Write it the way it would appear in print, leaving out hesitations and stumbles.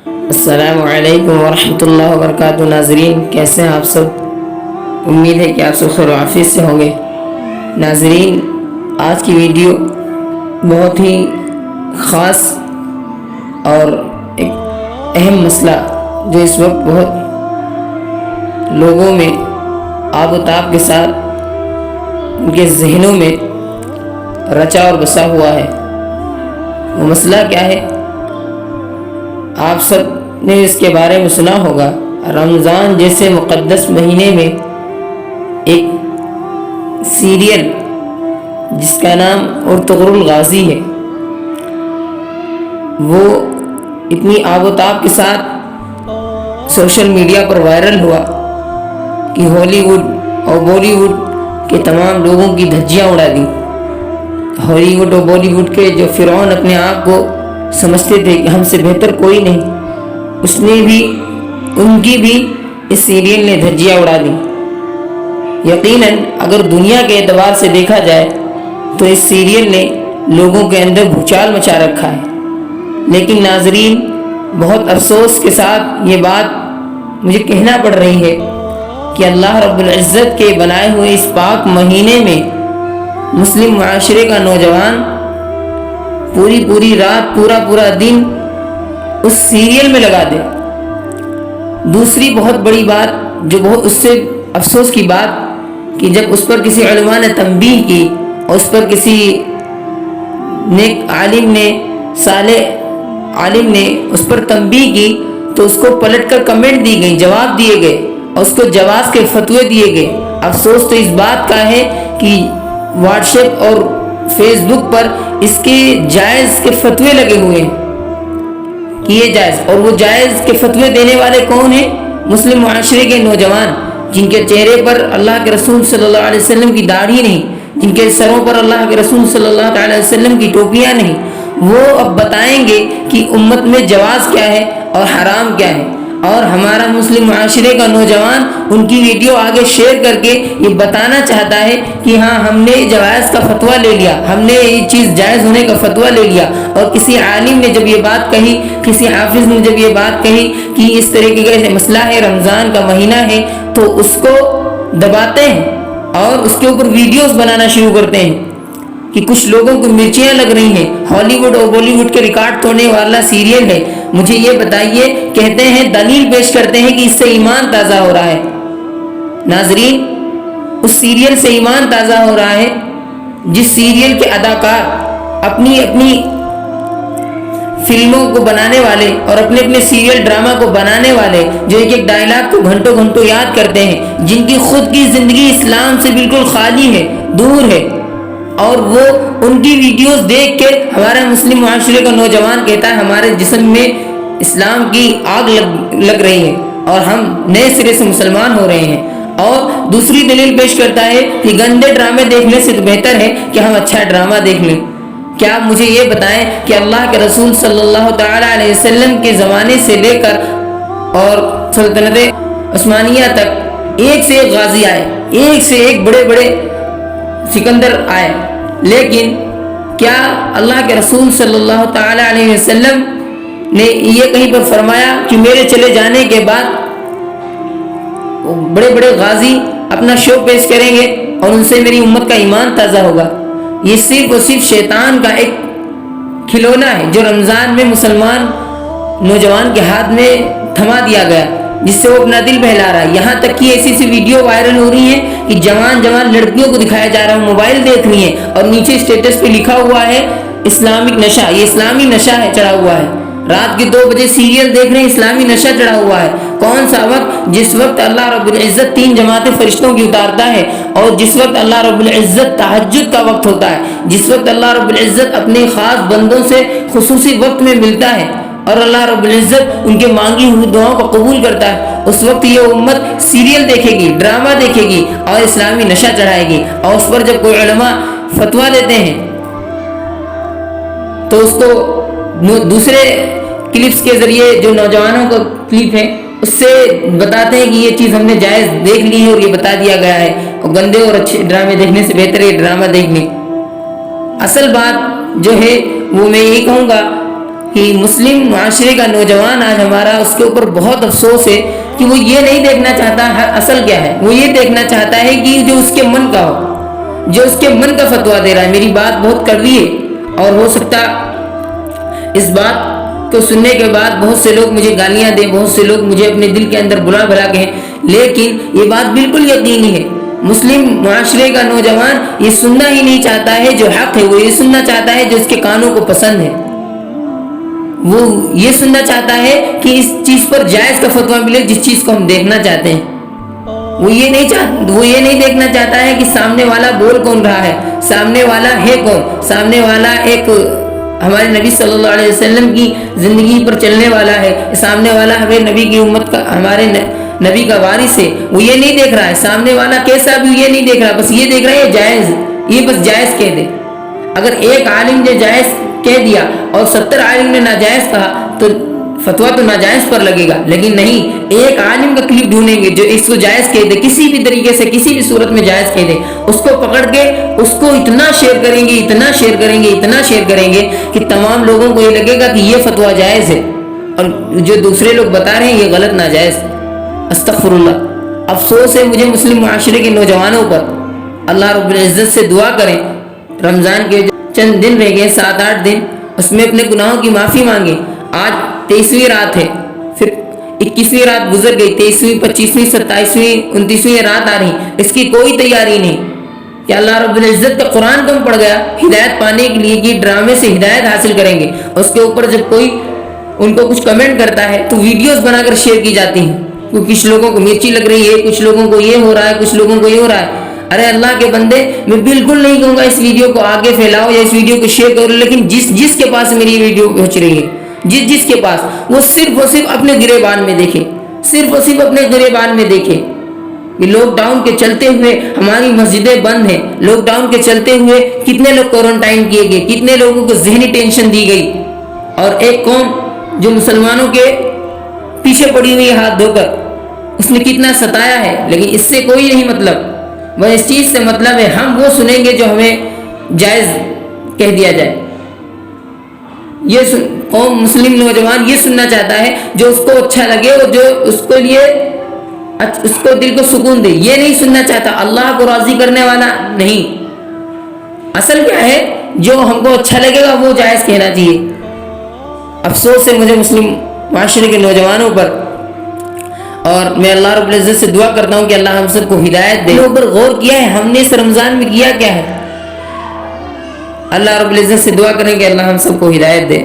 السلام علیکم ورحمۃ اللہ وبرکاتہ۔ ناظرین کیسے ہیں آپ سب؟ امید ہے کہ آپ سب خیر و عافیت سے ہوں گے۔ ناظرین آج کی ویڈیو بہت ہی خاص اور ایک اہم مسئلہ جو اس وقت بہت لوگوں میں آب و تاب کے ساتھ ان کے ذہنوں میں رچا اور بسا ہوا ہے، وہ مسئلہ کیا ہے؟ آپ سب نے اس کے بارے میں سنا ہوگا۔ رمضان جیسے مقدس مہینے میں ایک سیریل جس کا نام ارطغرل الغازی ہے، وہ اتنی آب و تاب کے ساتھ سوشل میڈیا پر وائرل ہوا کہ ہالی ووڈ اور بالی ووڈ کے تمام لوگوں کی دھجیاں اڑا دی۔ ہالی ووڈ اور بالی ووڈ کے جو فرعون اپنے آپ کو سمجھتے تھے کہ ہم سے بہتر کوئی نہیں، ان کی بھی اس سیریل نے دھجیاں اڑا دی۔ یقیناً اگر دنیا کے اعتبار سے دیکھا جائے تو اس سیریل نے لوگوں کے اندر بھوچال مچا رکھا ہے، لیکن ناظرین بہت افسوس کے ساتھ یہ بات مجھے کہنا پڑ رہی ہے کہ اللہ رب العزت کے بنائے ہوئے اس پاک مہینے میں مسلم معاشرے کا نوجوان پوری رات پورا دن اس سیریل میں لگا دے۔ دوسری بہت بڑی بات جو بہت اس سے افسوس کی بات کہ جب اس پر کسی علماء نے تنبیہ کی اور اس پر کسی نیک عالم نے صالح عالم نے اس پر تنبیہ کی تو اس کو پلٹ کر کمنٹ دی گئی، جواب دیے گئے اور اس کو جواز کے فتوے دیے گئے۔ افسوس تو اس بات کا ہے کہ واٹس ایپ اور فیس بک پر اس کے جائز کے فتوے لگے ہوئے ہیں کہ یہ جائز، اور وہ جائز کے فتوے دینے والے کون ہیں؟ مسلم معاشرے کے نوجوان، جن کے چہرے پر اللہ کے رسول صلی اللہ علیہ وسلم کی داڑھی نہیں، جن کے سروں پر اللہ کے رسول صلی اللہ علیہ وسلم کی ٹوپیاں نہیں، وہ اب بتائیں گے کہ امت میں جواز کیا ہے اور حرام کیا ہے۔ اور ہمارا مسلم معاشرے کا نوجوان ان کی ویڈیو آگے شیئر کر کے یہ بتانا چاہتا ہے کہ ہاں ہم نے جواز کا فتویٰ لے لیا، ہم نے یہ چیز جائز ہونے کا فتویٰ لے لیا۔ اور کسی عالم نے جب یہ بات کہی، کسی حافظ نے جب یہ بات کہی کہ اس طریقے کا مسئلہ ہے، رمضان کا مہینہ ہے، تو اس کو دباتے ہیں اور اس کے اوپر ویڈیوز بنانا شروع کرتے ہیں کہ کچھ لوگوں کو مرچیاں لگ رہی ہیں، ہالی ووڈ اور بالی ووڈ کے ریکارڈ توڑنے والا سیریل ہے۔ مجھے یہ بتائیے، کہتے ہیں دلیل پیش کرتے ہیں کہ اس سے ایمان تازہ ہو رہا ہے۔ ناظرین اس سیریل سے ایمان تازہ ہو رہا ہے جس سیریل کے اداکار اپنی فلموں کو بنانے والے اور اپنے سیریل ڈرامہ کو بنانے والے، جو ایک ڈائلاگ کو گھنٹوں یاد کرتے ہیں، جن کی خود کی زندگی اسلام سے بالکل خالی ہے، دور ہے، اور وہ ان کی ویڈیوز دیکھ کے ہمارا مسلم معاشرے کا نوجوان کہتا ہے ہمارے جسم میں اسلام کی آگ لگ رہی ہے اور ہم نئے سرے سے مسلمان ہو رہے ہیں۔ اور دوسری دلیل پیش کرتا ہے کہ گندے ڈرامے دیکھنے سے تو بہتر ہے کہ ہم اچھا ڈرامہ دیکھ لیں۔ کیا آپ مجھے یہ بتائیں کہ اللہ کے رسول صلی اللہ تعالیٰ علیہ وسلم کے زمانے سے لے کر اور سلطنت عثمانیہ تک ایک سے ایک غازی آئے، ایک سے ایک بڑے سکندر آئے، لیکن کیا اللہ کے رسول صلی اللہ تعالیٰ علیہ وسلم نے یہ کہیں پر فرمایا کہ میرے چلے جانے کے بعد بڑے غازی اپنا شو پیش کریں گے اور ان سے میری امت کا ایمان تازہ ہوگا؟ یہ صرف اور صرف شیطان کا ایک کھلونا ہے جو رمضان میں مسلمان نوجوان کے ہاتھ میں تھما دیا گیا، جس سے وہ اپنا دل بہلا رہا ہے۔ یہاں تک کہ ایسی ویڈیو وائرل ہو رہی ہیں کہ جوان لڑکیوں کو دکھایا جا رہا ہے موبائل دیکھ رہی ہیں اور نیچے اسٹیٹس پہ لکھا ہوا ہے اسلامک نشہ، یہ اسلامی نشہ ہے چڑھا ہوا ہے۔ رات کے 2 بجے سیریل دیکھ رہے ہیں، اسلامی نشہ چڑھا ہوا ہے۔ کون سا وقت؟ جس وقت اللہ رب العزت 3 جماعتیں فرشتوں کی اتارتا ہے، اور جس وقت اللہ رب العزت تہجد کا وقت ہوتا ہے، جس وقت اللہ رب العزت اپنے خاص بندوں سے خصوصی وقت میں ملتا ہے اور اللہ رب العزت ان کے مانگی ہوئی دعاؤں کو قبول کرتا ہے، اس وقت یہ امت سیریل دیکھے گی، ڈرامہ دیکھے گی اور اسلامی نشہ چڑھائے گی۔ اور اس پر جب کوئی علماء فتویٰ دیتے ہیں تو اس کو دوسرے کلپس کے ذریعے، جو نوجوانوں کا کلپ ہے، اس سے بتاتے ہیں کہ یہ چیز ہم نے جائز دیکھ لی ہے اور یہ بتا دیا گیا ہے، اور گندے اور اچھے ڈرامے دیکھنے سے بہتر ہے ڈرامہ دیکھ لیں۔ اصل بات جو ہے وہ میں یہی کہوں گا کہ مسلم معاشرے کا نوجوان آج ہمارا، اس کے اوپر بہت افسوس ہے کہ وہ یہ نہیں دیکھنا چاہتا اصل کیا ہے، وہ یہ دیکھنا چاہتا ہے کہ جو اس کے من کا ہو، جو اس کے من کا فتویٰ دے رہا ہے۔ میری بات بہت کڑوی ہے اور ہو سکتا اس بات کو سننے کے بعد بہت سے لوگ مجھے گالیاں دیں، بہت سے لوگ مجھے اپنے دل کے اندر بلا بھلا کہیں، لیکن یہ بات بالکل یقینی ہے۔ مسلم معاشرے کا نوجوان یہ سننا ہی نہیں چاہتا ہے جو حق ہے، وہ یہ سننا چاہتا ہے جو اس کے کانوں کو پسند ہے۔ وہ یہ سننا چاہتا ہے کہ اس چیز پر جائز کا فتویٰ ملے جس چیز کو ہم دیکھنا چاہتے ہیں۔ وہ یہ نہیں دیکھنا چاہتا ہے کہ سامنے والا بول کون رہا ہے، سامنے والا ہے کون، سامنے والا ایک ہمارے نبی صلی اللہ علیہ وسلم کی زندگی پر چلنے والا ہے، سامنے والا ہمارے نبی کی امت کا، ہمارے نبی کا وارث ہے۔ وہ یہ نہیں دیکھ رہا ہے سامنے والا کیسا بھی، یہ نہیں دیکھ رہا، بس یہ دیکھ رہا ہے یہ جائز، یہ بس جائز کہہ دے۔ اگر ایک عالم نے جائز کہہ دیا اور 70 عالم نے ناجائز کہا تو فتویٰ تو ناجائز پر لگے گا، لیکن نہیں، ایک عالم کا کلپ ڈھونڈیں گے جو اس کو جائز کہہ دے، کسی بھی طریقے سے کسی بھی صورت میں جائز کہہ دے، اس کو پکڑ کے اس کو اتنا شیئر کریں گے، اتنا شیئر کریں گے، اتنا شیئر کریں گے کہ تمام لوگوں کو یہ لگے گا کہ یہ فتویٰ جائز ہے اور جو دوسرے لوگ بتا رہے ہیں یہ غلط ناجائز۔ استغفر اللہ۔ افسوس ہے مجھے مسلم معاشرے کے نوجوانوں پر۔ اللہ رب العزت سے دعا کریں رمضان کے چند دن رہ گئے، 7-8 دن، اس میں اپنے گناہوں کی معافی مانگیں۔ آج 23ویں رات ہے، پھر 21ویں رات گزر گئی، 23ویں 25ویں 27ویں 29ویں رات آ رہی، اس کی کوئی تیاری نہیں کہ اللہ رب العزت کا قرآن کم پڑ گیا ہدایت پانے کے لیے کہ ڈرامے سے ہدایت حاصل کریں گے۔ اس کے اوپر جب کوئی ان کو کچھ کمنٹ کرتا ہے تو ویڈیوز بنا کر شیئر کی جاتی ہیں، کچھ لوگوں کو مرچی لگ رہی ہے، کچھ لوگوں کو یہ ہو رہا ہے، کچھ لوگوں کو یہ ہو رہا ہے۔ ارے اللہ کے بندے، میں بالکل نہیں کہوں گا اس ویڈیو کو آگے پھیلاؤ یا اس ویڈیو کو شیئر کرو، لیکن جس کے پاس میری ویڈیو پہنچ رہی ہے، جس کے پاس، وہ صرف اور صرف اپنے گریبان میں دیکھے، صرف اور صرف اپنے گریبان میں دیکھے کہ لاک ڈاؤن کے چلتے ہوئے ہماری مسجدیں بند ہیں، لاک ڈاؤن کے چلتے ہوئے کتنے لوگ کوارنٹائن کیے گئے، کتنے لوگوں کو ذہنی ٹینشن دی گئی، اور ایک قوم جو مسلمانوں کے پیچھے پڑی ہوئی ہاتھ دھو کر اس نے کتنا ستایا ہے، لیکن اس سے کوئی نہیں مطلب۔ وہ اس چیز سے مطلب ہے ہم وہ سنیں گے جو ہمیں جائز کہہ دیا جائے۔ یہ قوم مسلم نوجوان یہ سننا چاہتا ہے جو اس کو اچھا لگے اور جو اس کو لیے اس کو دل کو سکون دے، یہ نہیں سننا چاہتا، اللہ کو راضی کرنے والا نہیں۔ اصل کیا ہے، جو ہم کو اچھا لگے گا وہ جائز کہنا چاہیے۔ افسوس ہے مجھے مسلم معاشرے کے نوجوانوں پر، اور میں اللہ رب العزت سے دعا کرتا ہوں کہ اللہ ہم سب کو ہدایت دے۔ اوپر غور کیا ہے ہم نے اس رمضان میں، کیا کیا ہے؟ اللہ رب العزت سے دعا کریں کہ اللہ ہم سب کو ہدایت دے۔